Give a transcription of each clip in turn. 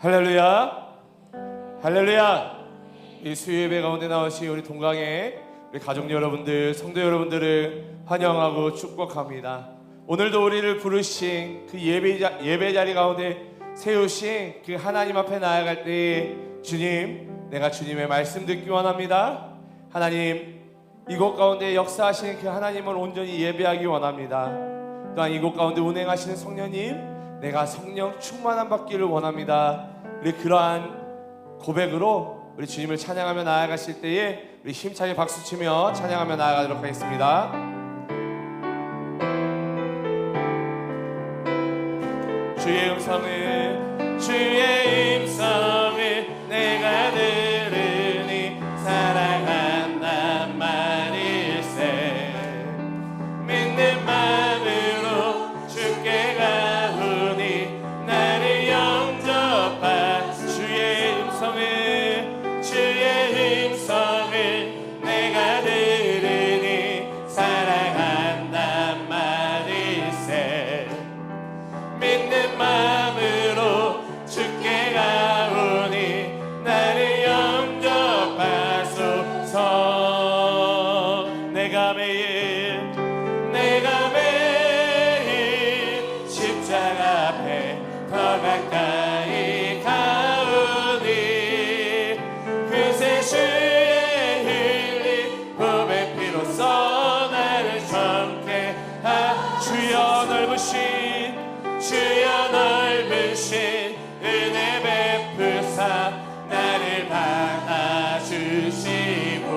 할렐루야, 할렐루야. 이 수요 예배 가운데 나오신 우리 동강의 우리 가족 여러분들, 성도 여러분들을 환영하고 축복합니다. 오늘도 우리를 부르신 그 예배 자리 가운데 세우신 그 하나님 앞에 나아갈 때 주님, 내가 주님의 말씀 듣기 원합니다. 하나님, 이곳 가운데 역사하시는 그 하나님을 온전히 예배하기 원합니다. 또한 이곳 가운데 운행하시는 성령님, 내가 성령 충만함 받기를 원합니다. 우리 그러한 고백으로 우리 주님을 찬양하며 나아가실 때에 우리 힘차게 박수치며 찬양하며 나아가도록 하겠습니다. 주의 음성을 내가 들으니 사랑한단 말일세. 믿는 마음으로 주께 가오니 나를 영접하. 주의 음성을 내가 들으니 사랑한단 말일세. 믿는 마음으로 주께 가오니 나를 영접하소서. 내가 매일 십자가 앞에 더 가까이 가오니 그새 주의 흘린 보배 피로써 나를 젊게 하. 주여 넓으신 은혜 베푸사 나를 받아주시고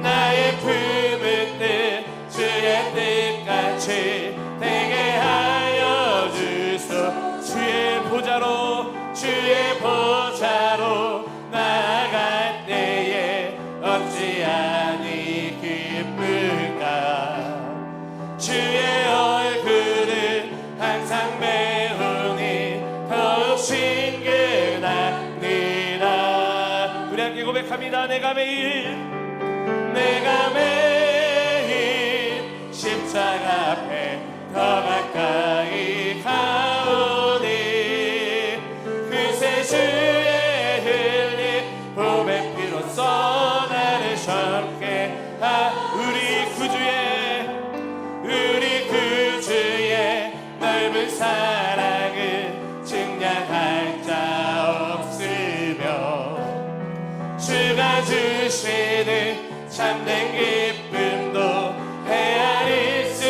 나의 품은 뜻 주의 뜻같이 되게 하여 주소. 주의 보좌로 나아갈 때에 어찌하니 기쁠까. 주의 얼굴을 항상 배우니 더욱 신기하니라. 우리 함께 고백합니다. 내가 매일 십자가 앞에 더 가까이 가오니 그새 주의 흘린 보배 피로써 나를 젊게 하. 우리 구주의 넓은 사랑을 증량할 자 없으며 주가 주시는 참된 기쁨도 헤아릴 수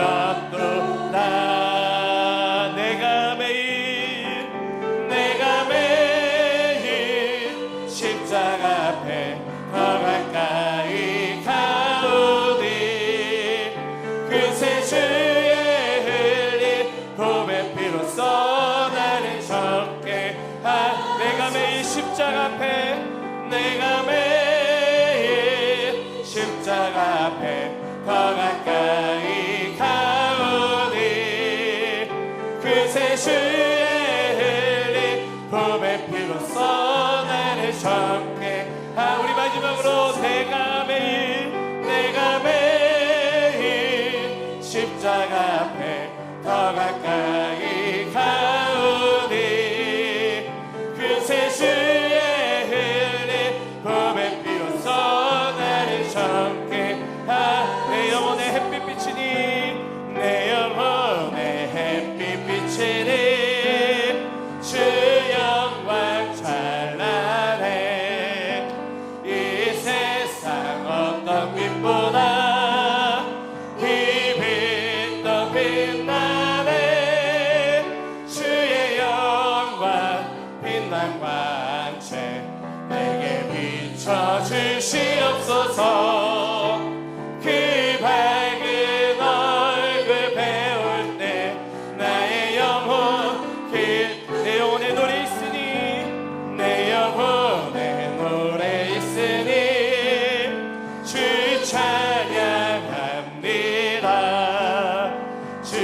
없도다. 내가 매일 십자가 앞에 더 가까이 가오니 그새 주의 흘린 보배 피로써 나를 젊게 하. 내가 매일 십자가 앞에 더 가까이 가오니 그새 주의 흘린 보배 피로써 나를 젊게 하. 우리 마지막으로 내가 매일 십자가 앞에 더 가까이 가오니 그새 주의 흘린 보배 피로써 나를 젊게 하. 내 영혼의 햇빛 비치니 주 영광 찬란해. 이 세상 어떤 빛보다 이 빛 더 빛나네. 주의 영광 빛난 광채 내게 비춰주시옵소서. 그 밝은 얼굴 배울 때 나의 영혼의 노래 있으니 주 찬양합니다. 주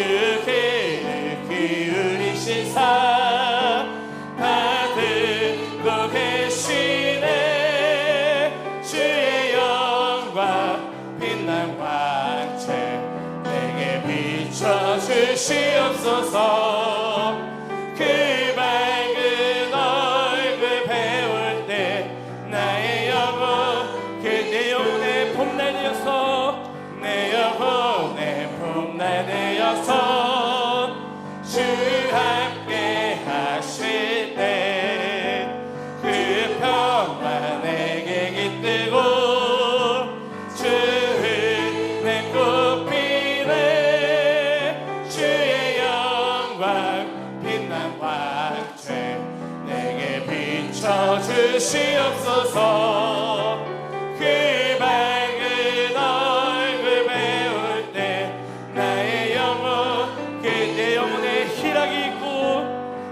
귀를 기울이신 사 받들고 계시네. 주의 영광 빛난 광채 내게 비춰주시옵소서. 그 밝은 비춰주시옵소서. 그 밝은 얼굴 배울 때 나의 영혼 내 영혼에 희락이 있고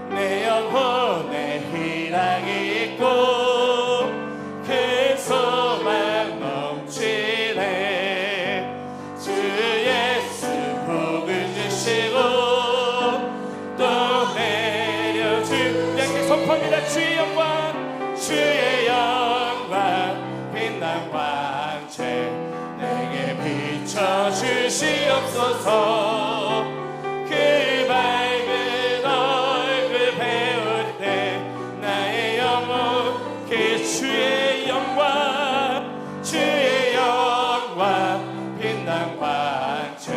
내 영혼에 희락이 있고 큰 소망 넘치네. 주 예수 복을 주시고 또 내려 주님께 선포합니다. 주의 영광 주의 영광 빛난 광채 내게 비춰주시옵소서. 그 밝은 얼굴 배울 때 나의 영혼 그 주의 영광 주의 영광 빛난 광채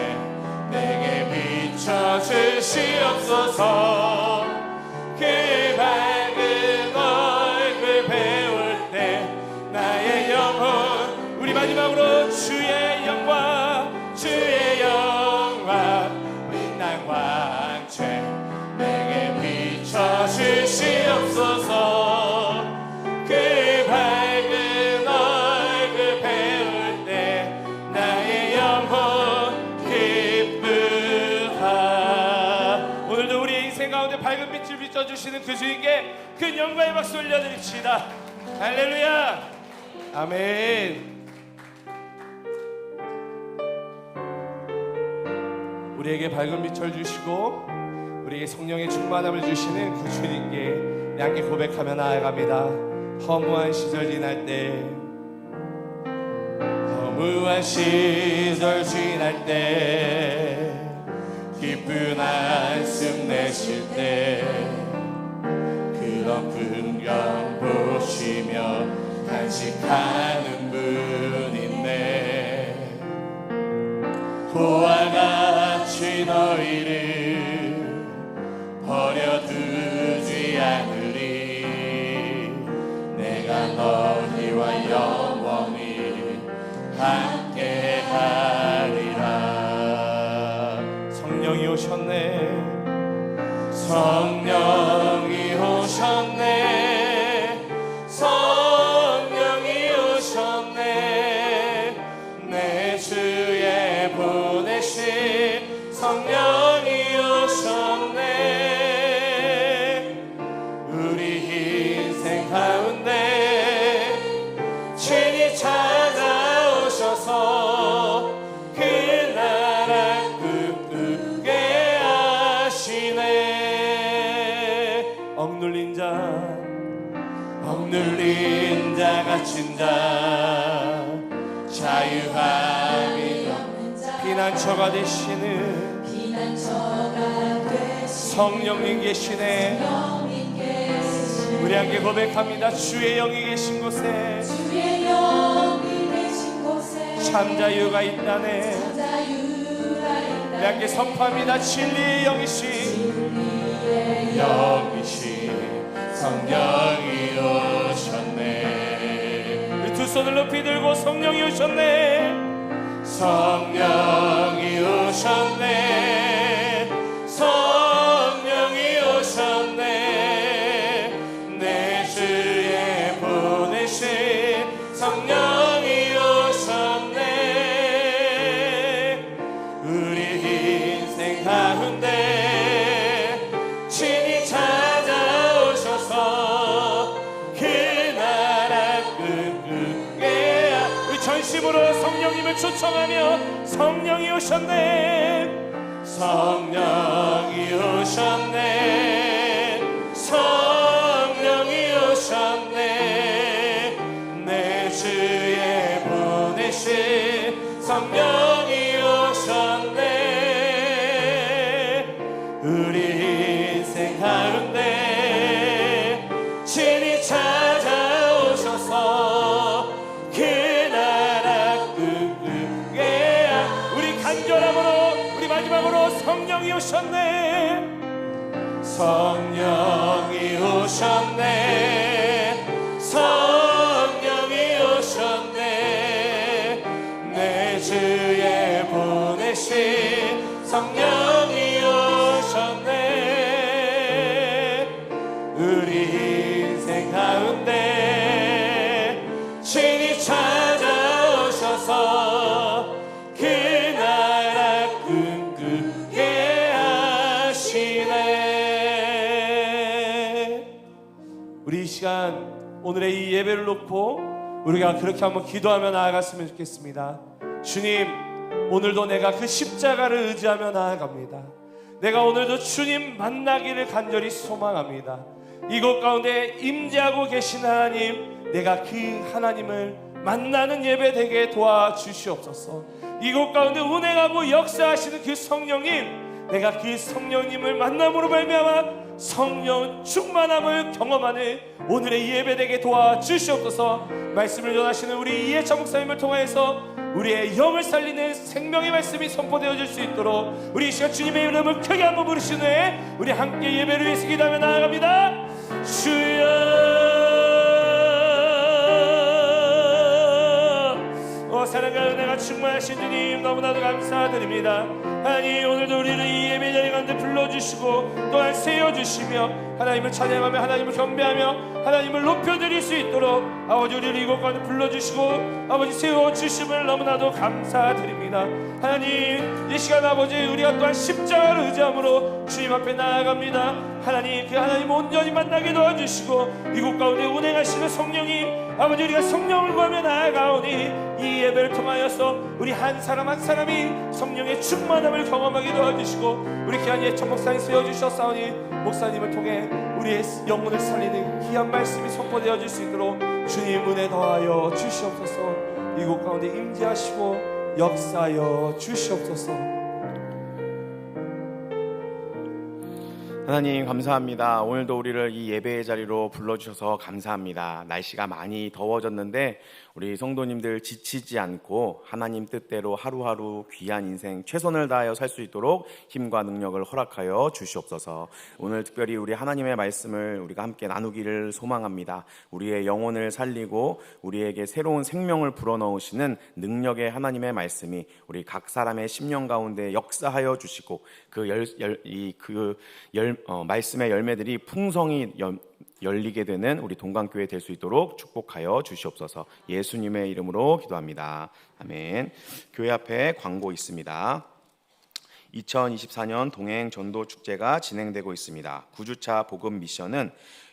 내게 비춰주시옵소서. 그 밝은 얼굴 배울 때 나의 영혼 우리 마지막으로 주의 영광 주의 영광 빛난 광채 내게 비춰주시옵소서. 그 밝은 얼굴 배울 때 나의 영혼 기쁘다. 오늘도 우리의 인생 가운데 밝은 빛을 비춰주시는 그 주님께 큰 영광의 박수 올려드립시다. 할렐루야. 아멘. 우리에게 밝은 빛을 주시고 우리에게 성령의 충만함을 주시는 그 주님께 함께 고백하며 나아갑니다. 허무한 시절 지날 때 허무한 시절 지날 때 기쁜 한숨 내쉴 때 그런 풍경 보시며 간직하는 분인데 고와 같이 너희를 버려두지 않으리. 내가 너희와 영원히 함께하리라. 성령이 오셨네. 성령이 오셨네. 성령이 오셨네. 내 주에 보내신 성령이 오셨네. 우리 인생 가운데 친히 찾아오셔서 그 나라 꿈꾸게 하시네. 억눌린 자 갇힌 자 자유함이 피난처가 되시는 성령님 계시네. 우리 함께 고백합니다. 주의 영이 계신 곳에 참 자유가 있다네. 우리 함께 선포합니다. 진리의 영이신 성령이 오셨네. 우리 두 손을 높이 들고 성령이 오셨네. 성령이 오셨네. 성령이 오셨네. 내 주에 보내신 성령이 오셨네. 우리 인생 가운데 친히 찾아오셔서 그 나라 꿈꾸게. 우리 전심으로 성령님을 초청하며 성령이 오셨네. 성령이 오셨네. 성령이 오셨네. 내 주에 보내신 성령이 오셨네. 우리 인생 가운데 친히 찾아오셔서 그 나라 꿈꾸게. 우리 간절함으로 우리 마지막으로 성령이 오셨네. 성령이 오셨네. 성령이 오셨네. 내 주에 보내신 성령이 오셨네. 우리 인생 가운데 시간 오늘의 이 예배를 놓고 우리가 그렇게 한번 기도하며 나아갔으면 좋겠습니다. 주님, 오늘도 내가 그 십자가를 의지하며 나아갑니다. 내가 오늘도 주님 만나기를 간절히 소망합니다. 이곳 가운데 임재하고 계신 하나님, 내가 그 하나님을 만나는 예배 되게 도와주시옵소서. 이곳 가운데 운행하고 역사하시는 그 성령님, 내가 그 성령님을 만남으로 말미암아 성령 충만함을 경험하는 오늘의 예배 되게 도와주시옵소서. 말씀을 전하시는 우리 이해찬 목사님을 통하여서 우리의 영을 살리는 생명의 말씀이 선포되어질 수 있도록 우리 이 시간 주님의 이름을 크게 한번 부르신 후에 우리 함께 예배를 위해서 기도하며 나아갑니다. 주여, 사랑과 은혜가 충만하신 주님, 너무나도 감사드립니다. 하나님, 오늘도 우리를 이 예배 자리 가운데 불러주시고 또한 세워주시며 하나님을 찬양하며 하나님을 경배하며 하나님을 높여드릴 수 있도록 아버지 우리를 이곳 가운데 불러주시고 아버지 세워주심을 너무나도 감사드립니다. 하나님, 이 시간 아버지 우리가 또한 십자가를 의지함으로 주님 앞에 나아갑니다. 하나님, 그 하나님 온전히 만나게 도와주시고 이곳 가운데 운행하시는 성령님, 아버지 우리가 성령을 구하며 나아가오니 이 예배를 통하여서 우리 한 사람 한 사람이 성령의 충만함을 경험하게 도와주시고 우리 귀한 예천 목사님 세워주셨사오니 목사님을 통해 우리의 영혼을 살리는 귀한 말씀이 선포되어질 수 있도록 주님 은혜 더하여 주시옵소서. 이곳 가운데 임재하시고 역사하여 주시옵소서. 하나님 감사합니다. 오늘도 우리를 이 예배의 자리로 불러주셔서 감사합니다. 날씨가 많이 더워졌는데 우리 성도님들 지치지 않고 하나님 뜻대로 하루하루 귀한 인생 최선을 다하여 살 수 있도록 힘과 능력을 허락하여 주시옵소서. 오늘 특별히 우리 하나님의 말씀을 우리가 함께 나누기를 소망합니다. 우리의 영혼을 살리고 우리에게 새로운 생명을 불어넣으시는 능력의 하나님의 말씀이 우리 각 사람의 심령 가운데 역사하여 주시고 말씀의 열매들이 풍성히 열리게 되는 우리 동강교회 될 수 있도록 축복하여 주시옵소서. 예수님의 이름으로 기도합니다. 아멘. 교회 앞에 광고 있습니다. 2024년 동행 전도 축제가 진행되고 있습니다. 9주차 복음 미션은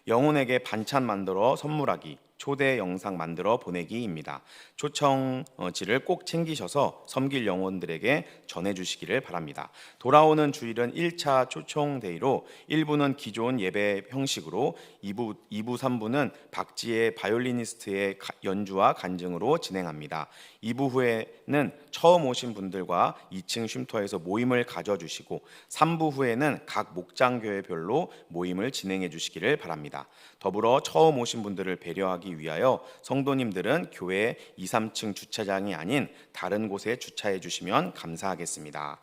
영혼에게 반찬 만들어 선물하기, 초대 영상 만들어 보내기입니다. 초청지를 꼭 챙기셔서 섬길 영혼들에게 전해주시기를 바랍니다. 돌아오는 주일은 1차 초청데이로 1부는 기존 예배 형식으로 2부 3부는 박지혜 바이올리니스트의 연주와 간증으로 진행합니다. 2부 후에는 처음 오신 분들과 2층 쉼터에서 모임을 가져주시고 3부 후에는 각 목장교회별로 모임을 진행해 주시기를 바랍니다. 더불어 처음 오신 분들을 배려하기 위하여 성도님들은 교회 2, 3층 주차장이 아닌 다른 곳에 주차해 주시면 감사하겠습니다.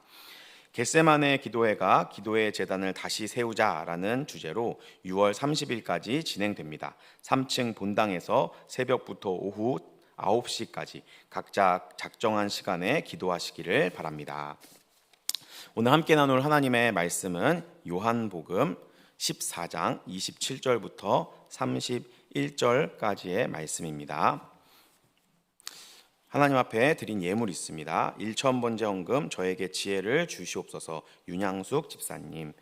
겟세마네 기도회가 기도회 재단을 다시 세우자라는 주제로 6월 30일까지 진행됩니다. 3층 본당에서 새벽부터 오후 9시까지 각자 작정한 시간에 기도하시기를 바랍니다. 오늘 함께 나눌 하나님의 말씀은 요한복음 14장 27절부터 31절까지의 말씀입니다. 하나님 앞에 드린 예물이 있습니다. 1,000번째 헌금 저에게 지혜를 주시옵소서. 윤양숙 집사님.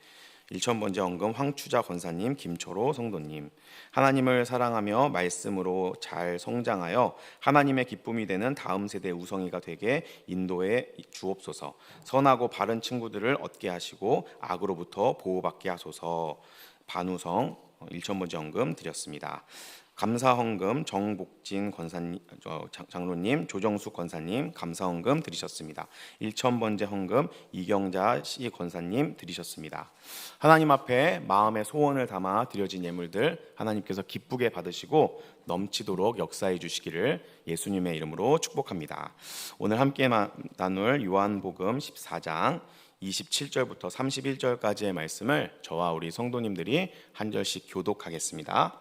1,000번째 헌금 황추자 권사님, 김초로 성도님. 하나님을 사랑하며 말씀으로 잘 성장하여 하나님의 기쁨이 되는 다음 세대 우성이가 되게 인도해 주옵소서. 선하고 바른 친구들을 얻게 하시고 악으로부터 보호받게 하소서. 반우성 1,000번째 헌금 드렸습니다. 감사 헌금 정복진 권사님, 장로님, 조정숙 권사님 감사 헌금 드리셨습니다. 1,000번째 헌금 이경자 씨 권사님 드리셨습니다. 하나님 앞에 마음의 소원을 담아 드려진 예물들 하나님께서 기쁘게 받으시고 넘치도록 역사해 주시기를 예수님의 이름으로 축복합니다. 오늘 함께 나눌 요한복음 14장 27절부터 31절까지의 말씀을 저와 우리 성도님들이 한 절씩 교독하겠습니다.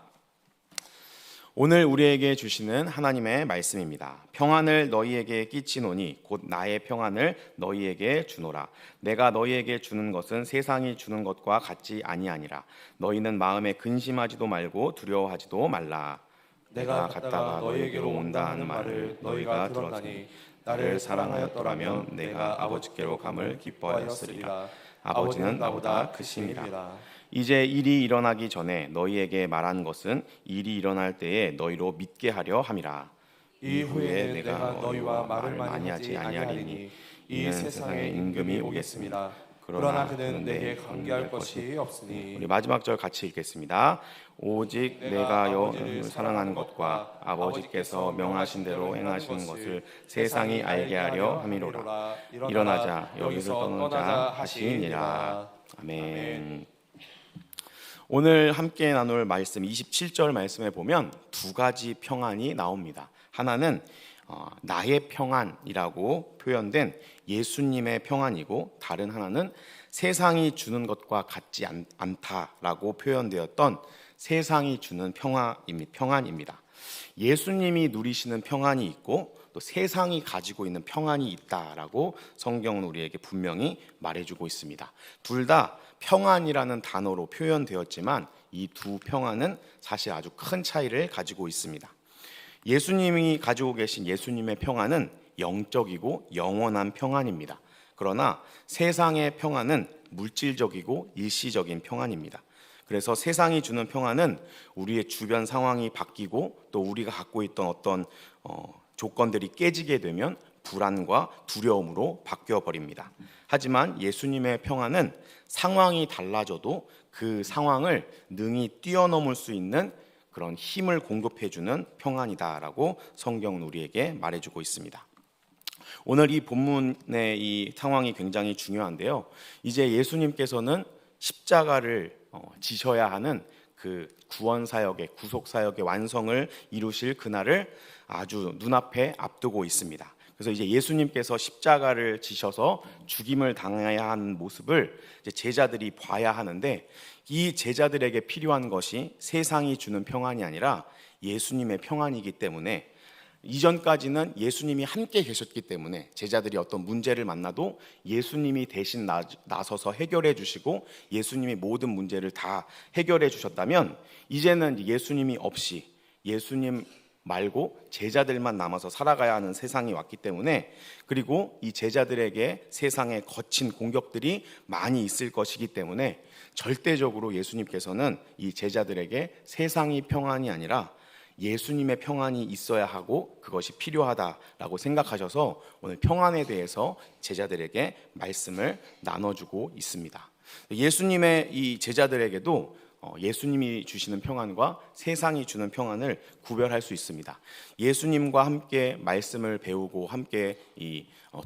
오늘 우리에게 주시는 하나님의 말씀입니다. 평안을 너희에게 끼치노니 곧 나의 평안을 너희에게 주노라. 내가 너희에게 주는 것은 세상이 주는 것과 같지 아니하니라. 너희는 마음에 근심하지도 말고 두려워하지도 말라. 내가 갔다가 너희에게로 온다 하는 말을 너희가 들었으니 나를 사랑하였더라면 내가 아버지께로 감을 기뻐하였으리라. 아버지는 나보다 크심이라. 이제 일이 일어나기 전에 너희에게 말한 것은 일이 일어날 때에 너희로 믿게 하려 함이라. 이후에 내가 너희와 말을 많이 하지 아니하리니 이 세상에 임금이 오겠습니다. 그러나 그는 내게 관계할 것이 없으니. 우리 마지막 절 같이 읽겠습니다. 오직 내가 여호를 사랑하는 것과 아버지께서 명하신 대로 행하시는 것을 세상이 알게 하려 함이로라. 일어나자 여기서 떠나자 하시니라. 아멘. 오늘 함께 나눌 말씀 27절 말씀에 보면 두 가지 평안이 나옵니다. 하나는 나의 평안이라고 표현된 예수님의 평안이고, 다른 하나는 세상이 주는 것과 같지 않다라고 표현되었던 세상이 주는 평안입니다. 예수님이 누리시는 평안이 있고 또 세상이 가지고 있는 평안이 있다라고 성경은 우리에게 분명히 말해주고 있습니다. 둘 다 평안이라는 단어로 표현되었지만 이 두 평안은 사실 아주 큰 차이를 가지고 있습니다. 예수님이 가지고 계신 예수님의 평안은 영적이고 영원한 평안입니다. 그러나 세상의 평안은 물질적이고 일시적인 평안입니다. 그래서 세상이 주는 평안은 우리의 주변 상황이 바뀌고 또 우리가 갖고 있던 어떤 조건들이 깨지게 되면 불안과 두려움으로 바뀌어 버립니다. 하지만 예수님의 평안은 상황이 달라져도 그 상황을 능히 뛰어넘을 수 있는 그런 힘을 공급해주는 평안이다라고 성경은 우리에게 말해주고 있습니다. 오늘 이 본문의 이 상황이 굉장히 중요한데요. 이제 예수님께서는 십자가를 지셔야 하는 그 구원 사역의 구속 사역의 완성을 이루실 그날을 아주 눈앞에 앞두고 있습니다. 그래서 이제 예수님께서 십자가를 지셔서 죽임을 당해야 하는 모습을 이제 제자들이 봐야 하는데, 이 제자들에게 필요한 것이 세상이 주는 평안이 아니라 예수님의 평안이기 때문에, 이전까지는 예수님이 함께 계셨기 때문에 제자들이 어떤 문제를 만나도 예수님이 대신 나서서 해결해 주시고 예수님이 모든 문제를 다 해결해 주셨다면, 이제는 예수님이 없이 예수님 말고 제자들만 남아서 살아가야 하는 세상이 왔기 때문에, 그리고 이 제자들에게 세상의 거친 공격들이 많이 있을 것이기 때문에 절대적으로 예수님께서는 이 제자들에게 세상이 평안이 아니라 예수님의 평안이 있어야 하고 그것이 필요하다라고 생각하셔서 오늘 평안에 대해서 제자들에게 말씀을 나눠주고 있습니다. 예수님의 이 제자들에게도 예수님이 주시는 평안과 세상이 주는 평안을 구별할 수 있습니다. 예수님과 함께 말씀을 배우고 함께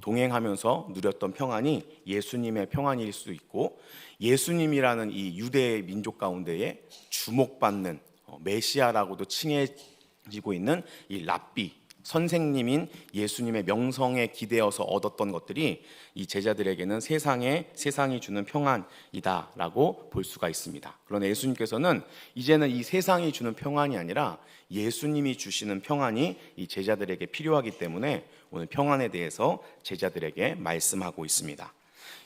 동행하면서 누렸던 평안이 예수님의 평안일 수 있고, 예수님이라는 이 유대 민족 가운데에 주목받는 메시아라고도 칭해지고 있는 이 랍비 선생님인 예수님의 명성에 기대어서 얻었던 것들이 이 제자들에게는 세상이 주는 평안이다라고 볼 수가 있습니다. 그러나 예수님께서는 이제는 이 세상이 주는 평안이 아니라 예수님이 주시는 평안이 이 제자들에게 필요하기 때문에 오늘 평안에 대해서 제자들에게 말씀하고 있습니다.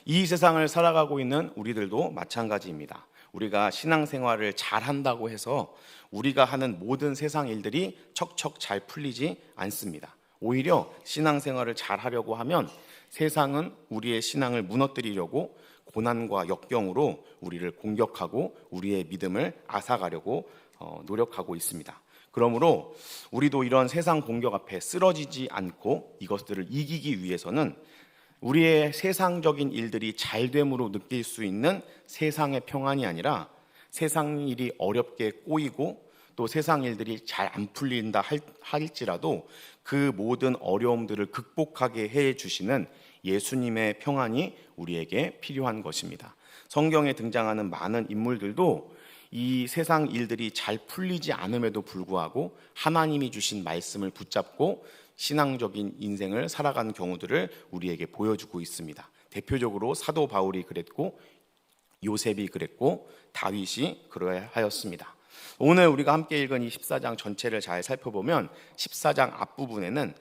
이 세상을 살아가고 있는 우리들도 마찬가지입니다. 우리가 신앙생활을 잘한다고 해서 우리가 하는 모든 세상 일들이 척척 잘 풀리지 않습니다. 오히려 신앙생활을 잘하려고 하면 세상은 우리의 신앙을 무너뜨리려고 고난과 역경으로 우리를 공격하고 우리의 믿음을 앗아가려고 노력하고 있습니다. 그러므로 우리도 이런 세상 공격 앞에 쓰러지지 않고 이것들을 이기기 위해서는 우리의 세상적인 일들이 잘됨으로 느낄 수 있는 세상의 평안이 아니라 세상 일이 어렵게 꼬이고 또 세상 일들이 잘 안 풀린다 할지라도 그 모든 어려움들을 극복하게 해 주시는 예수님의 평안이 우리에게 필요한 것입니다. 성경에 등장하는 많은 인물들도 이 세상 일들이 잘 풀리지 않음에도 불구하고 하나님이 주신 말씀을 붙잡고 신앙적인 인생을 살아가는 경우들을 우리에게 보여주고 있습니다. 대표적으로 사도 바울이 그랬고 요셉이 그랬고 다윗이 그러하였습니다. 오늘 우리가 함께 읽은 이 14장 전체를 잘 살펴보면 14장 앞부분에는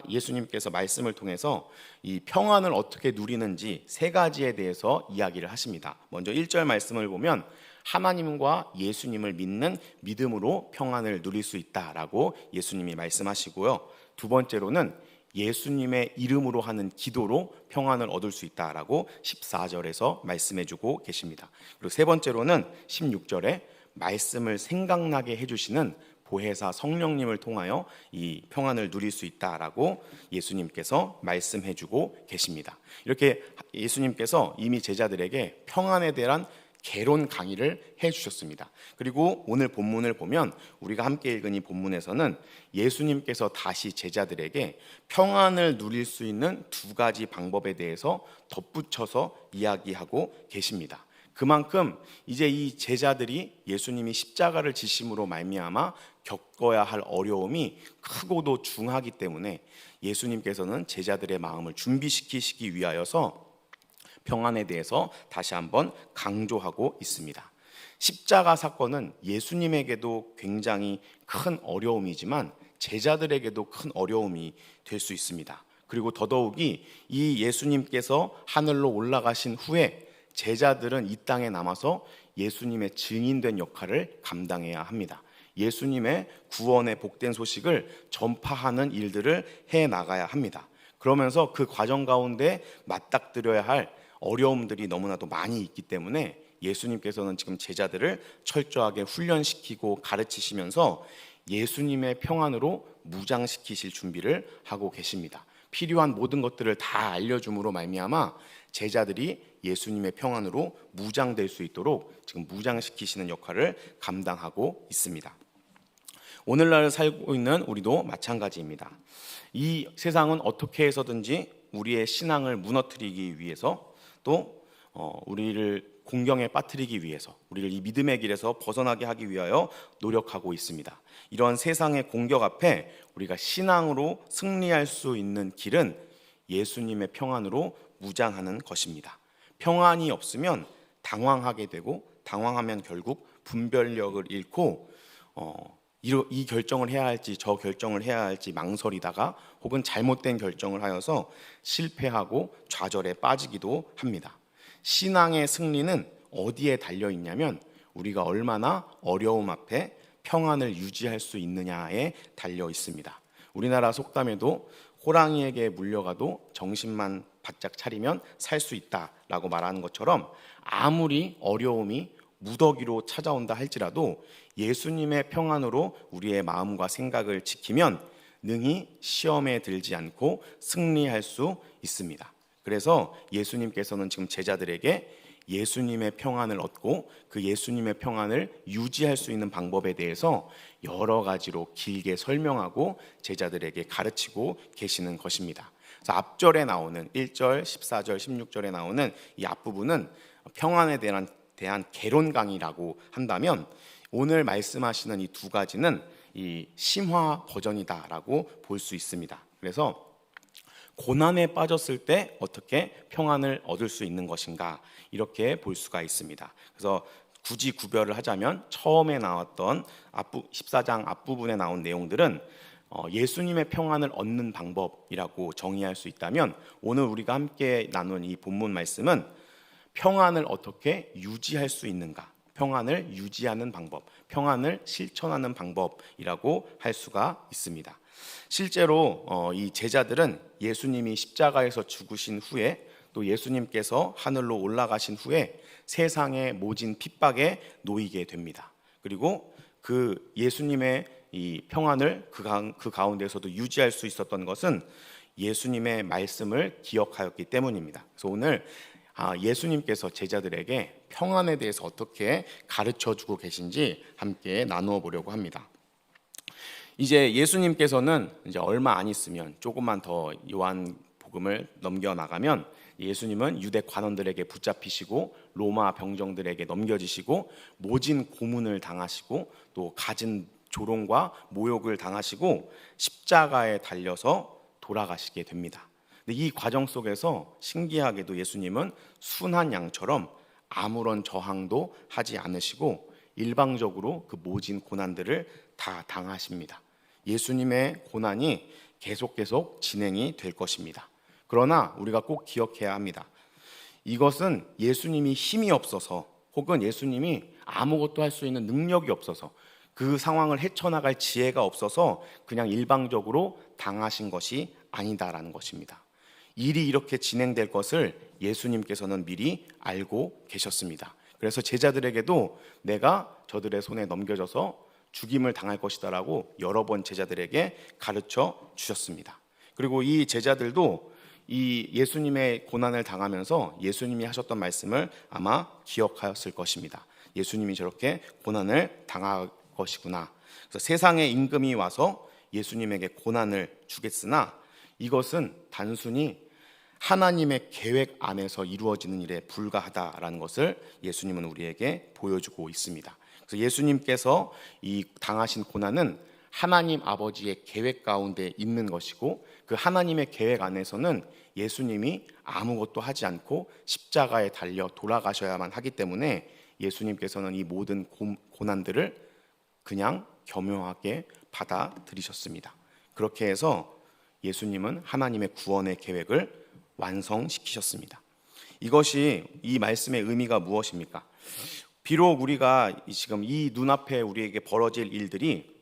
예수님께서 말씀을 통해서 이 평안을 어떻게 누리는지 세 가지에 대해서 이야기를 하십니다. 먼저 1절 말씀을 보면 하나님과 예수님을 믿는 믿음으로 평안을 누릴 수 있다라고 예수님이 말씀하시고요. 두 번째로는 예수님의 이름으로 하는 기도로 평안을 얻을 수 있다라고 14절에서 말씀해주고 계십니다. 그리고 세 번째로는 16절에 말씀을 생각나게 해주시는 보혜사 성령님을 통하여 이 평안을 누릴 수 있다라고 예수님께서 말씀해주고 계십니다. 이렇게 예수님께서 이미 제자들에게 평안에 대한 개론 강의를 해주셨습니다. 그리고 오늘 본문을 보면 우리가 함께 읽은 이 본문에서는 예수님께서 다시 제자들에게 평안을 누릴 수 있는 두 가지 방법에 대해서 덧붙여서 이야기하고 계십니다. 그만큼 이제 이 제자들이 예수님이 십자가를 지심으로 말미암아 겪어야 할 어려움이 크고도 중하기 때문에 예수님께서는 제자들의 마음을 준비시키시기 위하여서 평안에 대해서 다시 한번 강조하고 있습니다. 십자가 사건은 예수님에게도 굉장히 큰 어려움이지만 제자들에게도 큰 어려움이 될 수 있습니다. 그리고 더더욱이 이 예수님께서 하늘로 올라가신 후에 제자들은 이 땅에 남아서 예수님의 증인된 역할을 감당해야 합니다. 예수님의 구원의 복된 소식을 전파하는 일들을 해 나가야 합니다. 그러면서 그 과정 가운데 맞닥뜨려야 할 어려움들이 너무나도 많이 있기 때문에 예수님께서는 지금 제자들을 철저하게 훈련시키고 가르치시면서 예수님의 평안으로 무장시키실 준비를 하고 계십니다. 필요한 모든 것들을 다 알려줌으로 말미암아 제자들이 예수님의 평안으로 무장될 수 있도록 지금 무장시키시는 역할을 감당하고 있습니다. 오늘날 살고 있는 우리도 마찬가지입니다. 이 세상은 어떻게 해서든지 우리의 신앙을 무너뜨리기 위해서 또 우리를 공경에 빠뜨리기 위해서 우리를 이 믿음의 길에서 벗어나게 하기 위하여 노력하고 있습니다. 이런 세상의 공격 앞에 우리가 신앙으로 승리할 수 있는 길은 예수님의 평안으로 무장하는 것입니다. 평안이 없으면 당황하게 되고 당황하면 결국 분별력을 잃고 이 결정을 해야 할지 저 결정을 해야 할지 망설이다가 혹은 잘못된 결정을 하여서 실패하고 좌절에 빠지기도 합니다. 신앙의 승리는 어디에 달려 있냐면 우리가 얼마나 어려움 앞에 평안을 유지할 수 있느냐에 달려 있습니다. 우리나라 속담에도 호랑이에게 물려가도 정신만 바짝 차리면 살 수 있다라고 말하는 것처럼 아무리 어려움이 무더기로 찾아온다 할지라도 예수님의 평안으로 우리의 마음과 생각을 지키면 능히 시험에 들지 않고 승리할 수 있습니다. 그래서 예수님께서는 지금 제자들에게 예수님의 평안을 얻고 그 예수님의 평안을 유지할 수 있는 방법에 대해서 여러 가지로 길게 설명하고 제자들에게 가르치고 계시는 것입니다. 그래서 앞절에 나오는 1절, 14절, 16절에 나오는 이 앞부분은 평안에 대한 개론 강의라고 한다면 오늘 말씀하시는 이 두 가지는 이 심화 버전이다라고 볼 수 있습니다. 그래서 고난에 빠졌을 때 어떻게 평안을 얻을 수 있는 것인가 이렇게 볼 수가 있습니다. 그래서 굳이 구별을 하자면 처음에 나왔던 14장 앞부분에 나온 내용들은 예수님의 평안을 얻는 방법이라고 정의할 수 있다면 오늘 우리가 함께 나눈 이 본문 말씀은 평안을 어떻게 유지할 수 있는가, 평안을 유지하는 방법, 평안을 실천하는 방법이라고 할 수가 있습니다. 실제로 이 제자들은 예수님이 십자가에서 죽으신 후에 또 예수님께서 하늘로 올라가신 후에 세상의 모진 핍박에 놓이게 됩니다. 그리고 그 예수님의 이 평안을 그 가운데서도 유지할 수 있었던 것은 예수님의 말씀을 기억하였기 때문입니다. 그래서 오늘 예수님께서 제자들에게 평안에 대해서 어떻게 가르쳐주고 계신지 함께 나누어 보려고 합니다. 이제 예수님께서는 이제 얼마 안 있으면 조금만 더 요한복음을 넘겨 나가면 예수님은 유대 관원들에게 붙잡히시고 로마 병정들에게 넘겨지시고 모진 고문을 당하시고 또 갖은 조롱과 모욕을 당하시고 십자가에 달려서 돌아가시게 됩니다. 근데 이 과정 속에서 신기하게도 예수님은 순한 양처럼 아무런 저항도 하지 않으시고 일방적으로 그 모진 고난들을 다 당하십니다. 예수님의 고난이 계속 진행이 될 것입니다. 그러나 우리가 꼭 기억해야 합니다. 이것은 예수님이 힘이 없어서 혹은 예수님이 아무것도 할 수 있는 능력이 없어서 그 상황을 헤쳐나갈 지혜가 없어서 그냥 일방적으로 당하신 것이 아니다라는 것입니다. 일이 이렇게 진행될 것을 예수님께서는 미리 알고 계셨습니다. 그래서 제자들에게도 내가 저들의 손에 넘겨져서 죽임을 당할 것이다라고 여러 번 제자들에게 가르쳐 주셨습니다. 그리고 이 제자들도 이 예수님의 고난을 당하면서 예수님이 하셨던 말씀을 아마 기억하였을 것입니다. 예수님이 저렇게 고난을 당할 것이구나. 그래서 세상의 임금이 와서 예수님에게 고난을 주겠으나 이것은 단순히 하나님의 계획 안에서 이루어지는 일에 불과하다라는 것을 예수님은 우리에게 보여주고 있습니다. 그래서 예수님께서 이 당하신 고난은 하나님 아버지의 계획 가운데 있는 것이고 그 하나님의 계획 안에서는 예수님이 아무것도 하지 않고 십자가에 달려 돌아가셔야만 하기 때문에 예수님께서는 이 모든 고난들을 그냥 겸허하게 받아들이셨습니다. 그렇게 해서 예수님은 하나님의 구원의 계획을 완성시키셨습니다. 이것이 이 말씀의 의미가 무엇입니까? 비록 우리가 지금 이 눈앞에 우리에게 벌어질 일들이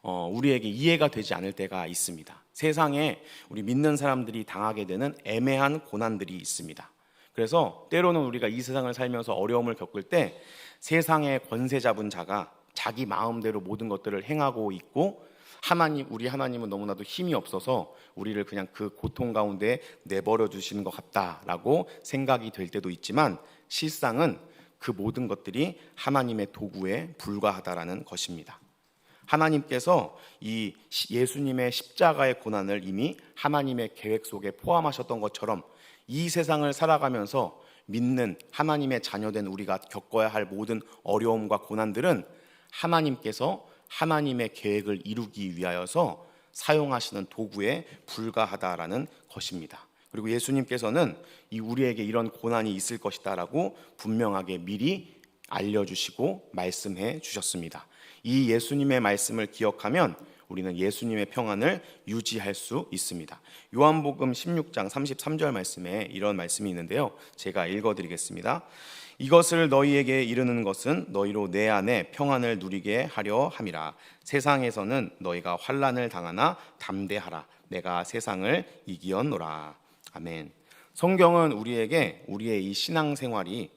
우리에게 이해가 되지 않을 때가 있습니다. 세상에 우리 믿는 사람들이 당하게 되는 애매한 고난들이 있습니다. 그래서 때로는 우리가 이 세상을 살면서 어려움을 겪을 때 세상의 권세 잡은 자가 자기 마음대로 모든 것들을 행하고 있고 우리 하나님은 너무나도 힘이 없어서 우리를 그냥 그 고통 가운데 내버려 두시는 것 같다라고 생각이 될 때도 있지만 실상은 그 모든 것들이 하나님의 도구에 불과하다라는 것입니다. 하나님께서 이 예수님의 십자가의 고난을 이미 하나님의 계획 속에 포함하셨던 것처럼 이 세상을 살아가면서 믿는 하나님의 자녀된 우리가 겪어야 할 모든 어려움과 고난들은 하나님께서 하나님의 계획을 이루기 위하여서 사용하시는 도구에 불과하다라는 것입니다. 그리고 예수님께서는 우리에게 이런 고난이 있을 것이다라고 분명하게 미리 알려주시고 말씀해 주셨습니다. 이 예수님의 말씀을 기억하면 우리는 예수님의 평안을 유지할 수 있습니다. 요한복음 16장 33절 말씀에 이런 말씀이 있는데요. 제가 읽어드리겠습니다. 이것을 너희에게 이르는 것은 너희로 내 안에 평안을 누리게 하려 함이라. 세상에서는 너희가 환난을 당하나 담대하라. 내가 세상을 이기었노라. 아멘. 성경은 우리에게 우리의 이 신앙생활이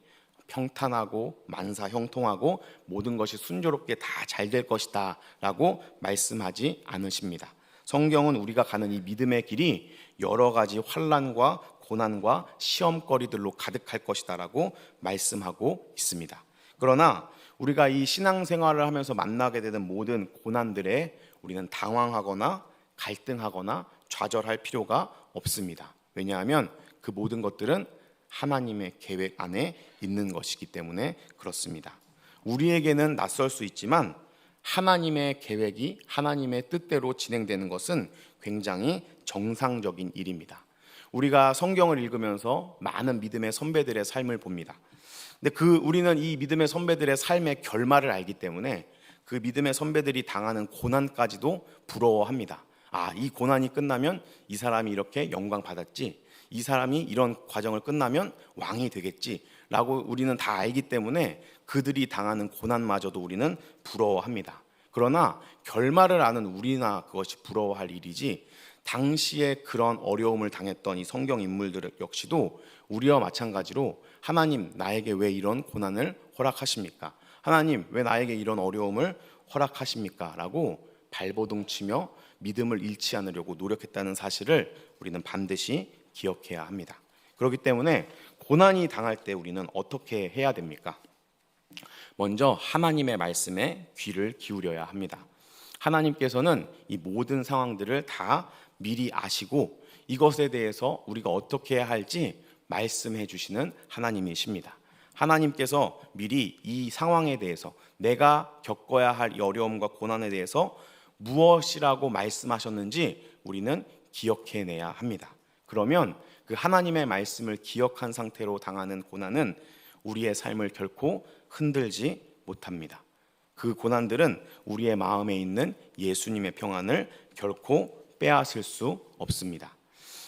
평탄하고 만사형통하고 모든 것이 순조롭게 다 잘 될 것이다 라고 말씀하지 않으십니다. 성경은 우리가 가는 이 믿음의 길이 여러 가지 환난과 고난과 시험거리들로 가득할 것이다 라고 말씀하고 있습니다. 그러나 우리가 이 신앙생활을 하면서 만나게 되는 모든 고난들에 우리는 당황하거나 갈등하거나 좌절할 필요가 없습니다. 왜냐하면 그 모든 것들은 하나님의 계획 안에 있는 것이기 때문에 그렇습니다. 우리에게는 낯설 수 있지만 하나님의 계획이 하나님의 뜻대로 진행되는 것은 굉장히 정상적인 일입니다. 우리가 성경을 읽으면서 많은 믿음의 선배들의 삶을 봅니다. 근데 우리는 이 믿음의 선배들의 삶의 결말을 알기 때문에 그 믿음의 선배들이 당하는 고난까지도 부러워합니다. 이 고난이 끝나면 이 사람이 이렇게 영광 받았지, 이 사람이 이런 과정을 끝나면 왕이 되겠지 라고 우리는 다 알기 때문에 그들이 당하는 고난마저도 우리는 부러워합니다. 그러나 결말을 아는 우리나 그것이 부러워할 일이지, 당시에 그런 어려움을 당했던 이 성경 인물들 역시도 우리와 마찬가지로 하나님, 나에게 왜 이런 고난을 허락하십니까? 하나님, 왜 나에게 이런 어려움을 허락하십니까? 라고 발버둥치며 믿음을 잃지 않으려고 노력했다는 사실을 우리는 반드시 기억해야 합니다. 그렇기 때문에 고난이 당할 때 우리는 어떻게 해야 됩니까? 먼저 하나님의 말씀에 귀를 기울여야 합니다. 하나님께서는 이 모든 상황들을 다 미리 아시고 이것에 대해서 우리가 어떻게 해야 할지 말씀해 주시는 하나님이십니다. 하나님께서 미리 이 상황에 대해서, 내가 겪어야 할 이 어려움과 고난에 대해서 무엇이라고 말씀하셨는지 우리는 기억해내야 합니다. 그러면 그 하나님의 말씀을 기억한 상태로 당하는 고난은 우리의 삶을 결코 흔들지 못합니다. 그 고난들은 우리의 마음에 있는 예수님의 평안을 결코 빼앗을 수 없습니다.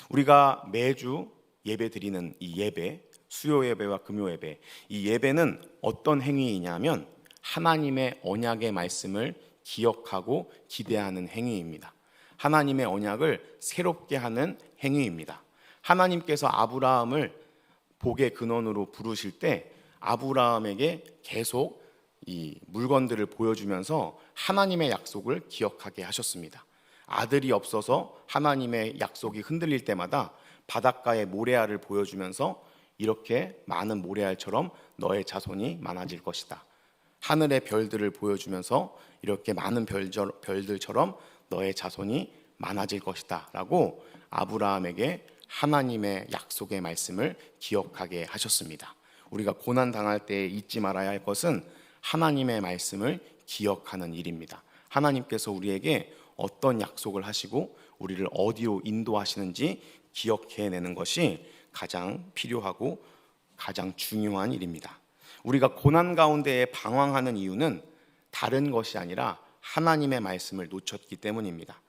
우리가 매주 예배 드리는 이 예배, 수요 예배와 금요 예배, 이 예배는 어떤 행위이냐면 하나님의 언약의 말씀을 기억하고 기대하는 행위입니다. 하나님의 언약을 새롭게 하는 행위입니다. 하나님께서 아브라함을 복의 근원으로 부르실 때 아브라함에게 계속 이 물건들을 보여주면서 하나님의 약속을 기억하게 하셨습니다. 아들이 없어서 하나님의 약속이 흔들릴 때마다 바닷가의 모래알을 보여주면서 이렇게 많은 모래알처럼 너의 자손이 많아질 것이다. 하늘의 별들을 보여주면서 이렇게 많은 별들처럼 너의 자손이 많아질 것이다 라고 아브라함에게 하나님의 약속의 말씀을 기억하게 하셨습니다. 우리가 고난 당할 때 잊지 말아야 할 것은 하나님의 말씀을 기억하는 일입니다. 하나님께서 우리에게 어떤 약속을 하시고 우리를 어디로 인도하시는지 기억해내는 것이 가장 필요하고 가장 중요한 일입니다. 우리가 고난 가운데에 방황하는 이유는 다른 것이 아니라 하나님의 말씀을 놓쳤기 때문입니다.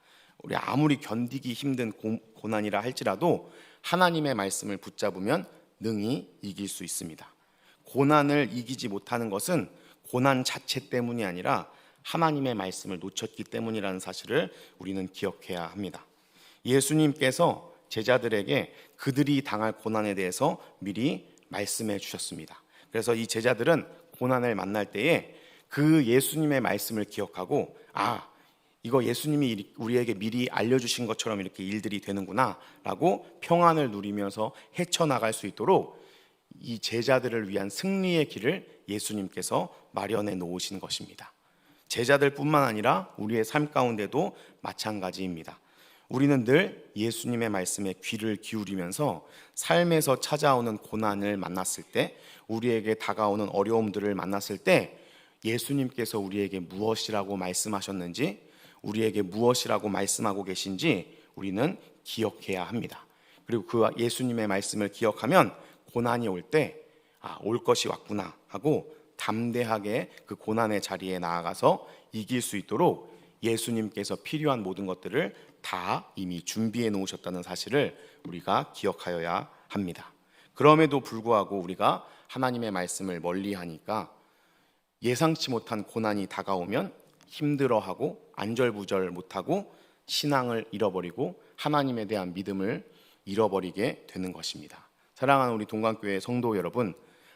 우리 아무리 견디기 힘든 고난이라 할지라도 하나님의 말씀을 붙잡으면 능히 이길 수 있습니다. 고난을 이기지 못하는 것은 고난 자체 때문이 아니라 하나님의 말씀을 놓쳤기 때문이라는 사실을 우리는 기억해야 합니다. 예수님께서 제자들에게 그들이 당할 고난에 대해서 미리 말씀해 주셨습니다. 그래서 이 제자들은 고난을 만날 때에 그 예수님의 말씀을 기억하고 이거 예수님이 우리에게 미리 알려주신 것처럼 이렇게 일들이 되는구나 라고 평안을 누리면서 헤쳐나갈 수 있도록 이 제자들을 위한 승리의 길을 예수님께서 마련해 놓으신 것입니다. 제자들뿐만 아니라 우리의 삶 가운데도 마찬가지입니다. 우리는 늘 예수님의 말씀에 귀를 기울이면서 삶에서 찾아오는 고난을 만났을 때, 우리에게 다가오는 어려움들을 만났을 때 예수님께서 우리에게 무엇이라고 말씀하셨는지, 우리에게 무엇이라고 말씀하고 계신지 우리는 기억해야 합니다. 그리고 그 예수님의 말씀을 기억하면 고난이 올 때 올 것이 왔구나 하고 담대하게 그 고난의 자리에 나아가서 이길 수 있도록 예수님께서 필요한 모든 것들을 다 이미 준비해 놓으셨다는 사실을 우리가 기억하여야 합니다. 그럼에도 불구하고 우리가 하나님의 말씀을 멀리하니까 예상치 못한 고난이 다가오면 힘들어하고 안절부절 못하고 신앙을 잃어버리고 하나님에 대한 믿음을 잃어버리게 되는 것입니다. 사랑하는 우리 동강교회 성도 여러분,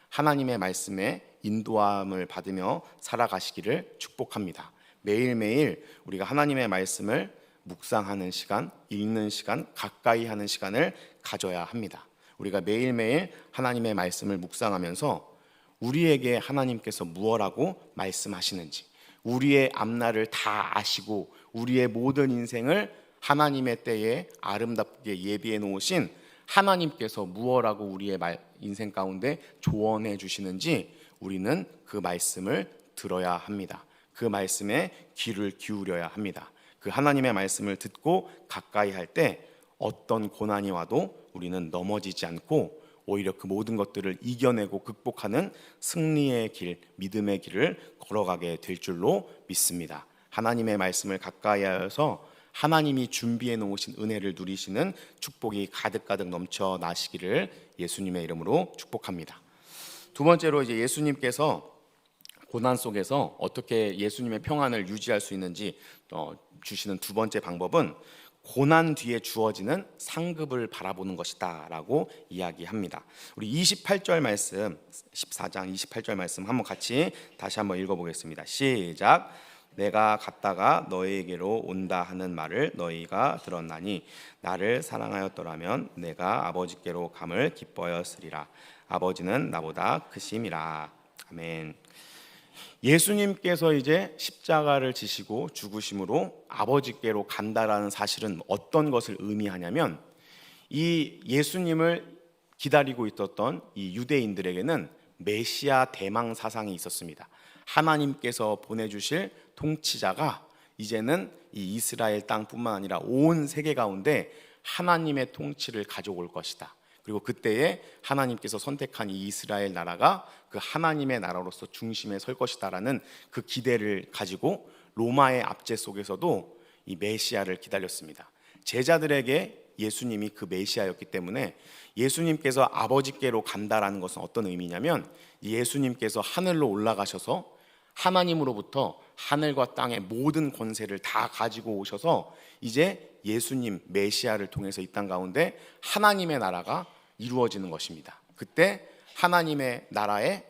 하나님의 말씀에 인도함을 받으며 살아가시기를 축복합니다. 매일매일 우리가 하나님의 말씀을 묵상하는 시간, 읽는 시간, 가까이 하는 시간을 가져야 합니다. 우리가 매일매일 하나님의 말씀을 묵상하면서 우리에게 하나님께서 무엇라고 말씀하시는지, 우리의 앞날을 다 아시고 우리의 모든 인생을 하나님의 때에 아름답게 예비해 놓으신 하나님께서 무엇라고 우리의 인생 가운데 조언해 주시는지 우리는 그 말씀을 들어야 합니다. 그 말씀에 귀를 기울여야 합니다. 그 하나님의 말씀을 듣고 가까이 할 때 어떤 고난이 와도 우리는 넘어지지 않고 오히려 그 모든 것들을 이겨내고 극복하는 승리의 길, 믿음의 길을 걸어가게 될 줄로 믿습니다. 하나님의 말씀을 가까이 하여서 하나님이 준비해 놓으신 은혜를 누리시는 축복이 가득가득 넘쳐 나시기를 예수님의 이름으로 축복합니다. 두 번째로 이제 예수님께서 고난 속에서 어떻게 예수님의 평안을 유지할 수 있는지 주시는 두 번째 방법은 고난 뒤에 주어지는 상급을 바라보는 것이다 라고 이야기합니다. 우리 28절 말씀, 14장 28절 말씀 한번 같이 다시 한번 읽어보겠습니다. 시작. 내가 갔다가 너희에게로 온다 하는 말을 너희가 들었나니 나를 사랑하였더라면 내가 아버지께로 감을 기뻐하였으리라. 아버지는 나보다 크심이라. 아멘. 예수님께서 이제 십자가를 지시고 죽으심으로 아버지께로 간다라는 사실은 어떤 것을 의미하냐면, 이 예수님을 기다리고 있었던 이 유대인들에게는 메시아 대망 사상이 있었습니다. 하나님께서 보내주실 통치자가 이제는 이 이스라엘 땅뿐만 아니라 온 세계 가운데 하나님의 통치를 가져올 것이다. 그리고 그때에 하나님께서 선택한 이 이스라엘 나라가 그 하나님의 나라로서 중심에 설 것이다라는 그 기대를 가지고 로마의 압제 속에서도 이 메시아를 기다렸습니다. 제자들에게 예수님이 그 메시아였기 때문에 예수님께서 아버지께로 간다라는 것은 어떤 의미냐면, 예수님께서 하늘로 올라가셔서 하나님으로부터 하늘과 땅의 모든 권세를 다 가지고 오셔서 이제 예수님 메시아를 통해서 이 땅 가운데 하나님의 나라가 이루어지는 것입니다. 그때 하나님의 나라의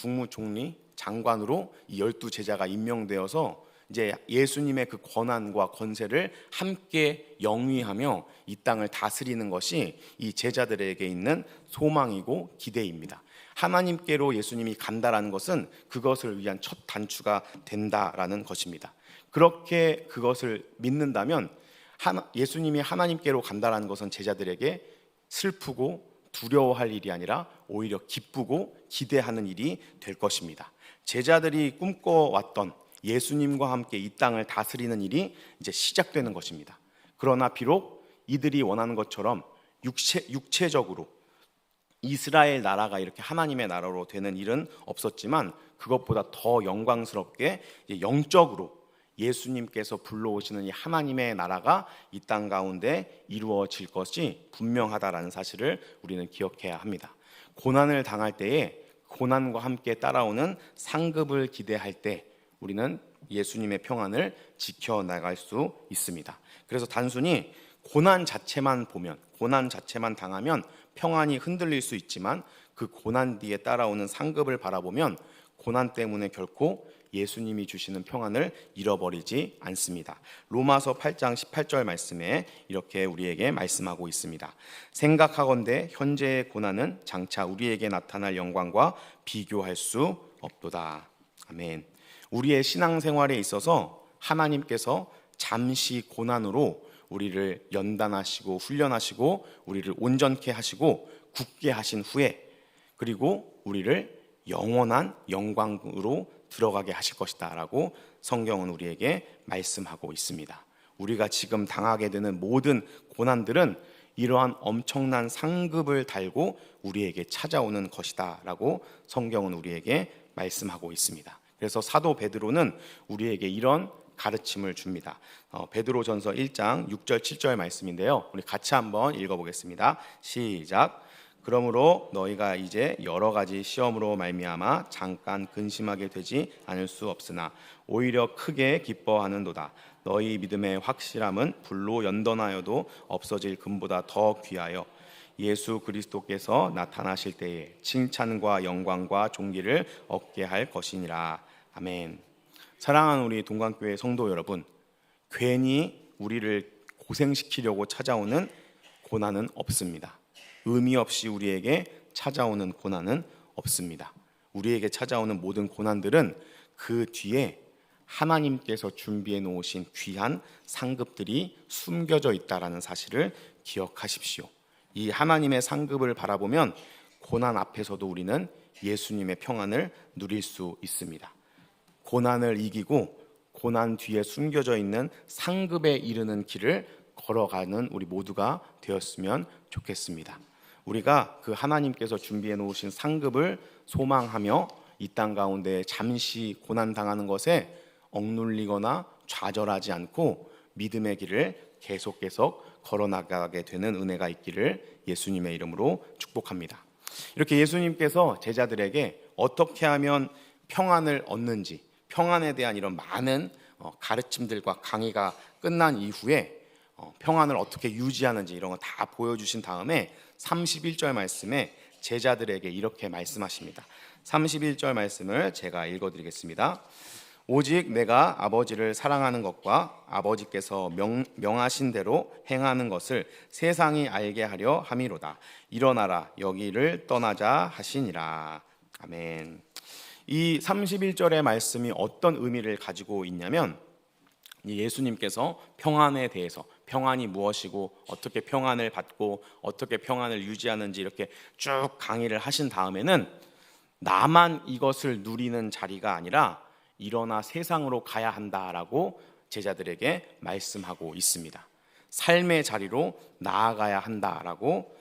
국무총리 장관으로 이 12제자가 임명되어서 이제 예수님의 그 권한과 권세를 함께 영위하며 이 땅을 다스리는 것이 이 제자들에게 있는 소망이고 기대입니다. 하나님께로 예수님이 간다라는 것은 그것을 위한 첫 단추가 된다라는 것입니다. 그렇게 그것을 믿는다면 예수님이 하나님께로 간다라는 것은 제자들에게 슬프고 두려워할 일이 아니라 오히려 기쁘고 기대하는 일이 될 것입니다. 제자들이 꿈꿔왔던 예수님과 함께 이 땅을 다스리는 일이 이제 시작되는 것입니다. 그러나 비록 이들이 원하는 것처럼 육체적으로 이스라엘 나라가 이렇게 하나님의 나라로 되는 일은 없었지만 그것보다 더 영광스럽게 영적으로 예수님께서 불러오시는 이 하나님의 나라가 이 땅 가운데 이루어질 것이 분명하다라는 사실을 우리는 기억해야 합니다. 고난을 당할 때에 고난과 함께 따라오는 상급을 기대할 때 우리는 예수님의 평안을 지켜나갈 수 있습니다. 그래서 단순히 고난 자체만 보면, 고난 자체만 당하면 평안이 흔들릴 수 있지만 그 고난 뒤에 따라오는 상급을 바라보면 고난 때문에 결코 예수님이 주시는 평안을 잃어버리지 않습니다. 로마서 8장 18절 말씀에 이렇게 우리에게 말씀하고 있습니다. 생각하건대 현재의 고난은 장차 우리에게 나타날 영광과 비교할 수 없도다. 아멘. 우리의 신앙생활에 있어서 하나님께서 잠시 고난으로 우리를 연단하시고 훈련하시고 우리를 온전케 하시고 굳게 하신 후에 그리고 우리를 영원한 영광으로 들어가게 하실 것이다 라고 성경은 우리에게 말씀하고 있습니다. 우리가 지금 당하게 되는 모든 고난들은 이러한 엄청난 상급을 달고 우리에게 찾아오는 것이다 라고 성경은 우리에게 말씀하고 있습니다. 그래서 사도 베드로는 우리에게 이런 가르침을 줍니다. 베드로전서 1장 6절 7절 말씀인데요. 우리 같이 한번 읽어보겠습니다. 시작. 그러므로 너희가 이제 여러 가지 시험으로 말미암아 잠깐 근심하게 되지 않을 수 없으나 오히려 크게 기뻐하는도다. 너희 믿음의 확실함은 불로 연던하여도 없어질 금보다 더 귀하여 예수 그리스도께서 나타나실 때에 칭찬과 영광과 존귀를 얻게 할 것이니라. 아멘. 사랑하는 우리 동강교회 성도 여러분, 괜히 우리를 고생시키려고 찾아오는 고난은 없습니다. 의미 없이 우리에게 찾아오는 고난은 없습니다. 우리에게 찾아오는 모든 고난들은 그 뒤에 하나님께서 준비해 놓으신 귀한 상급들이 숨겨져 있다라는 사실을 기억하십시오. 이 하나님의 상급을 바라보면 고난 앞에서도 우리는 예수님의 평안을 누릴 수 있습니다. 고난을 이기고 고난 뒤에 숨겨져 있는 상급에 이르는 길을 걸어가는 우리 모두가 되었으면 좋겠습니다. 우리가 그 하나님께서 준비해 놓으신 상급을 소망하며 이 땅 가운데 잠시 고난당하는 것에 억눌리거나 좌절하지 않고 믿음의 길을 계속 걸어나가게 되는 은혜가 있기를 예수님의 이름으로 축복합니다. 이렇게 예수님께서 제자들에게 어떻게 하면 평안을 얻는지, 평안에 대한 이런 많은 가르침들과 강의가 끝난 이후에 평안을 어떻게 유지하는지 이런 거 다 보여주신 다음에 31절 말씀에 제자들에게 이렇게 말씀하십니다. 31절 말씀을 제가 읽어드리겠습니다. 오직 내가 아버지를 사랑하는 것과 아버지께서 명하신 대로 행하는 것을 세상이 알게 하려 함이로다. 일어나라 여기를 떠나자 하시니라. 아멘. 이 31절의 말씀이 어떤 의미를 가지고 있냐면 예수님께서 평안에 대해서 평안이 무엇이고 어떻게 평안을 받고 어떻게 평안을 유지하는지 이렇게 쭉 강의를 하신 다음에는 나만 이것을 누리는 자리가 아니라 일어나 세상으로 가야 한다라고 제자들에게 말씀하고 있습니다. 삶의 자리로 나아가야 한다라고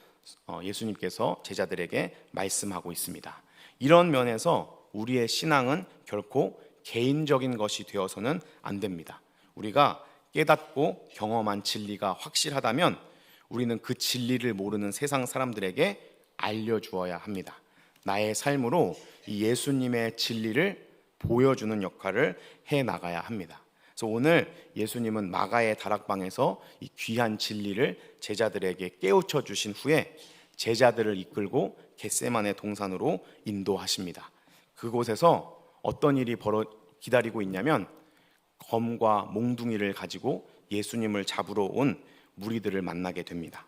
예수님께서 제자들에게 말씀하고 있습니다. 이런 면에서 우리의 신앙은 결코 개인적인 것이 되어서는 안 됩니다. 우리가 깨닫고 경험한 진리가 확실하다면 우리는 그 진리를 모르는 세상 사람들에게 알려주어야 합니다. 나의 삶으로 이 예수님의 진리를 보여주는 역할을 해 나가야 합니다. 그래서 오늘 예수님은 마가의 다락방에서 이 귀한 진리를 제자들에게 깨우쳐 주신 후에 제자들을 이끌고 겟세마네 동산으로 인도하십니다. 그곳에서 어떤 일이 기다리고 있냐면 검과 몽둥이를 가지고 예수님을 잡으러 온 무리들을 만나게 됩니다.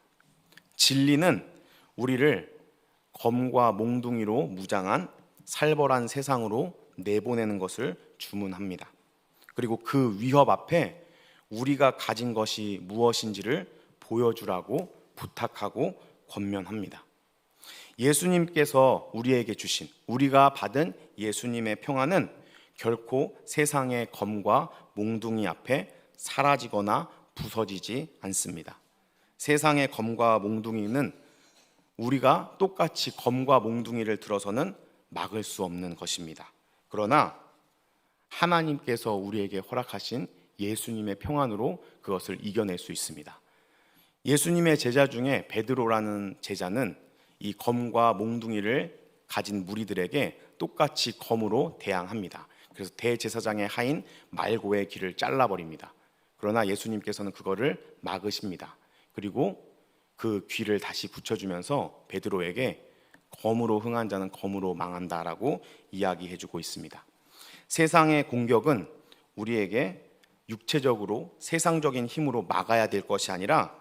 진리는 우리를 검과 몽둥이로 무장한 살벌한 세상으로 내보내는 것을 주문합니다. 그리고 그 위협 앞에 우리가 가진 것이 무엇인지를 보여주라고 부탁하고 권면합니다. 예수님께서 우리에게 주신, 우리가 받은 예수님의 평안은 결코 세상의 검과 몽둥이 앞에 사라지거나 부서지지 않습니다. 세상의 검과 몽둥이는 우리가 똑같이 검과 몽둥이를 들어서는 막을 수 없는 것입니다. 그러나 하나님께서 우리에게 허락하신 예수님의 평안으로 그것을 이겨낼 수 있습니다. 예수님의 제자 중에 베드로라는 제자는 이 검과 몽둥이를 가진 무리들에게 똑같이 검으로 대항합니다. 그래서 대제사장의 하인 말고의 길을 잘라버립니다. 그러나 예수님께서는 그거를 막으십니다. 그리고 그 귀를 다시 붙여주면서 베드로에게 검으로 흥한 자는 검으로 망한다라고 이야기해주고 있습니다. 세상의 공격은 우리에게 육체적으로 세상적인 힘으로 막아야 될 것이 아니라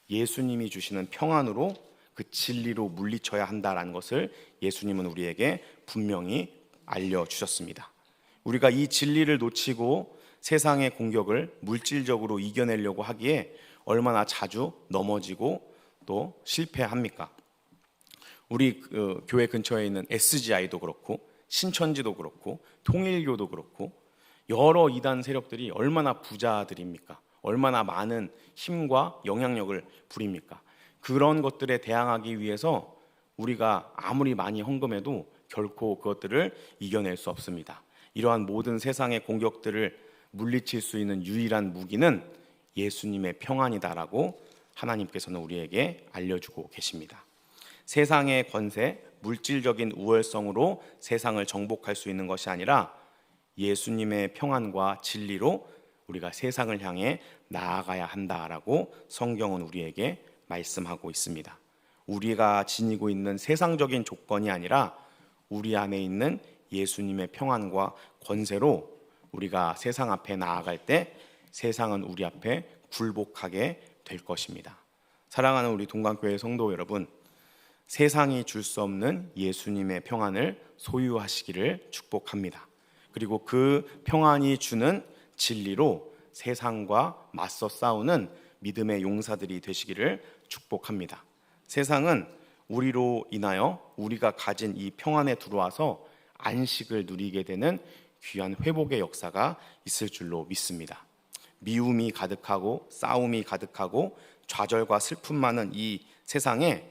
예수님이 주시는 평안으로 그 진리로 물리쳐야 한다라는 것을 예수님은 우리에게 분명히 알려주셨습니다. 우리가 이 진리를 놓치고 세상의 공격을 물질적으로 이겨내려고 하기에 얼마나 자주 넘어지고 또 실패합니까? 우리 교회 근처에 있는 SGI도 그렇고 신천지도 그렇고 통일교도 그렇고 여러 이단 세력들이 얼마나 부자들입니까? 얼마나 많은 힘과 영향력을 부립니까? 그런 것들에 대항하기 위해서 우리가 아무리 많이 헌금해도 결코 그것들을 이겨낼 수 없습니다. 이러한 모든 세상의 공격들을 물리칠 수 있는 유일한 무기는 예수님의 평안이다라고 하나님께서는 우리에게 알려주고 계십니다. 세상의 권세, 물질적인 우월성으로 세상을 정복할 수 있는 것이 아니라 예수님의 평안과 진리로 우리가 세상을 향해 나아가야 한다라고 성경은 우리에게 말씀하고 있습니다. 우리가 지니고 있는 세상적인 조건이 아니라 우리 안에 있는 예수님의 평안과 권세로 우리가 세상 앞에 나아갈 때 세상은 우리 앞에 굴복하게 될 것입니다. 사랑하는 우리 동강교회 성도 여러분, 세상이 줄 수 없는 예수님의 평안을 소유하시기를 축복합니다. 그리고 그 평안이 주는 진리로 세상과 맞서 싸우는 믿음의 용사들이 되시기를 축복합니다. 세상은 우리로 인하여 우리가 가진 이 평안에 들어와서 안식을 누리게 되는 귀한 회복의 역사가 있을 줄로 믿습니다. 미움이 가득하고 싸움이 가득하고 좌절과 슬픔 많은 이 세상에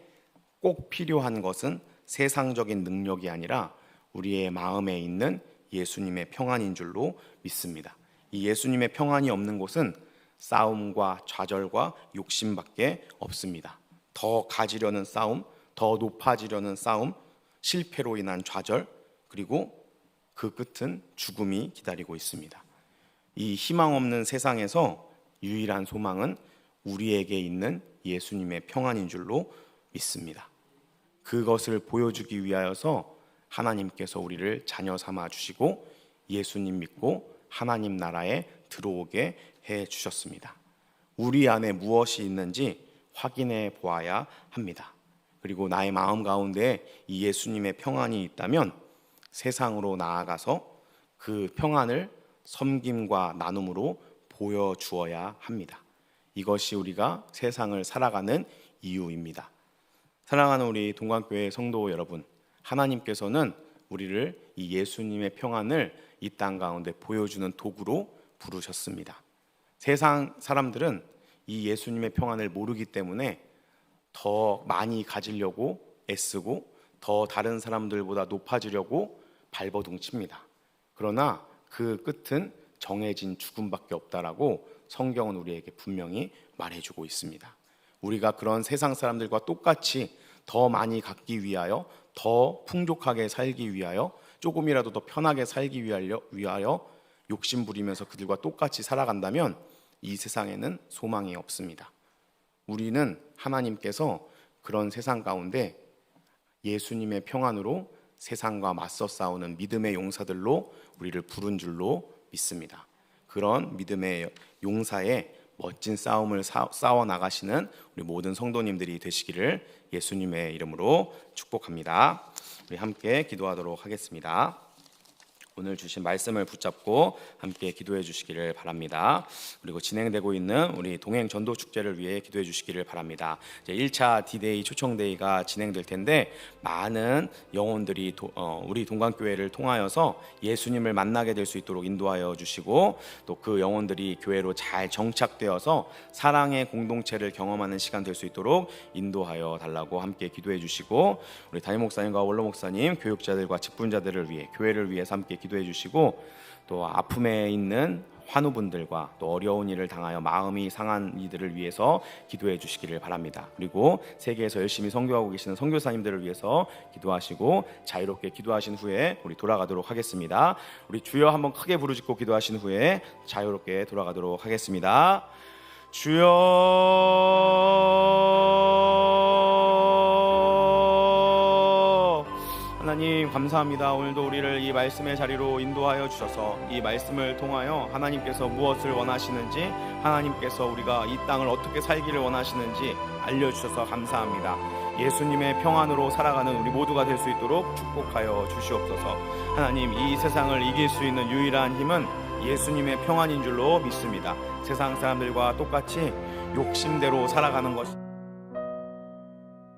꼭 필요한 것은 세상적인 능력이 아니라 우리의 마음에 있는 예수님의 평안인 줄로 믿습니다. 이 예수님의 평안이 없는 곳은 싸움과 좌절과 욕심밖에 없습니다. 더 가지려는 싸움, 더 높아지려는 싸움, 실패로 인한 좌절, 그리고 그 끝은 죽음이 기다리고 있습니다. 이 희망 없는 세상에서 유일한 소망은 우리에게 있는 예수님의 평안인 줄로 믿습니다. 그것을 보여주기 위하여서 하나님께서 우리를 자녀 삼아 주시고 예수님 믿고 하나님 나라에 들어오게 해 주셨습니다. 우리 안에 무엇이 있는지 확인해 보아야 합니다. 그리고 나의 마음 가운데 이 예수님의 평안이 있다면 세상으로 나아가서 그 평안을 섬김과 나눔으로 보여주어야 합니다. 이것이 우리가 세상을 살아가는 이유입니다. 사랑하는 우리 동강교회 성도 여러분, 하나님께서는 우리를 이 예수님의 평안을 이 땅 가운데 보여주는 도구로 부르셨습니다. 세상 사람들은 이 예수님의 평안을 모르기 때문에 더 많이 가지려고 애쓰고 더 다른 사람들보다 높아지려고 발버둥칩니다. 그러나 그 끝은 정해진 죽음밖에 없다라고 성경은 우리에게 분명히 말해주고 있습니다. 우리가 그런 세상 사람들과 똑같이 더 많이 갖기 위하여, 더 풍족하게 살기 위하여 조금이라도 더 편하게 살기 위하여 욕심 부리면서 그들과 똑같이 살아간다면 이 세상에는 소망이 없습니다. 우리는 하나님께서 그런 세상 가운데 예수님의 평안으로 세상과 맞서 싸우는 믿음의 용사들로 우리를 부른 줄로 믿습니다. 그런 믿음의 용사의 멋진 싸움을 싸워 나가시는 우리 모든 성도님들이 되시기를 예수님의 이름으로 축복합니다. 우리 함께 기도하도록 하겠습니다. 오늘 주신 말씀을 붙잡고 함께 기도해 주시기를 바랍니다. 그리고 진행되고 있는 우리 동행 전도 축제를 위해 기도해 주시기를 바랍니다. 이제 1차 D-Day 초청데이가 진행될 텐데 많은 영혼들이 우리 동강교회를 통하여서 예수님을 만나게 될 수 있도록 인도하여 주시고 또 그 영혼들이 교회로 잘 정착되어서 사랑의 공동체를 경험하는 시간 될 수 있도록 인도하여 달라고 함께 기도해 주시고 우리 담임 목사님과 원로 목사님, 교육자들과 직분자들을 위해 교회를 위해서 함께 기도해 주시고 또 아픔에 있는 환우분들과 또 어려운 일을 당하여 마음이 상한 이들을 위해서 기도해 주시기를 바랍니다. 그리고 세계에서 열심히 선교하고 계시는 선교사님들을 위해서 기도하시고 자유롭게 기도하신 후에 우리 돌아가도록 하겠습니다. 우리 주여 한번 크게 부르짖고 기도하신 후에 자유롭게 돌아가도록 하겠습니다. 주여, 하나님 감사합니다. 오늘도 우리를 이 말씀의 자리로 인도하여 주셔서 이 말씀을 통하여 하나님께서 무엇을 원하시는지, 하나님께서 우리가 이 땅을 어떻게 살기를 원하시는지 알려주셔서 감사합니다. 예수님의 평안으로 살아가는 우리 모두가 될 수 있도록 축복하여 주시옵소서. 하나님, 이 세상을 이길 수 있는 유일한 힘은 예수님의 평안인 줄로 믿습니다. 세상 사람들과 똑같이 욕심대로 살아가는 것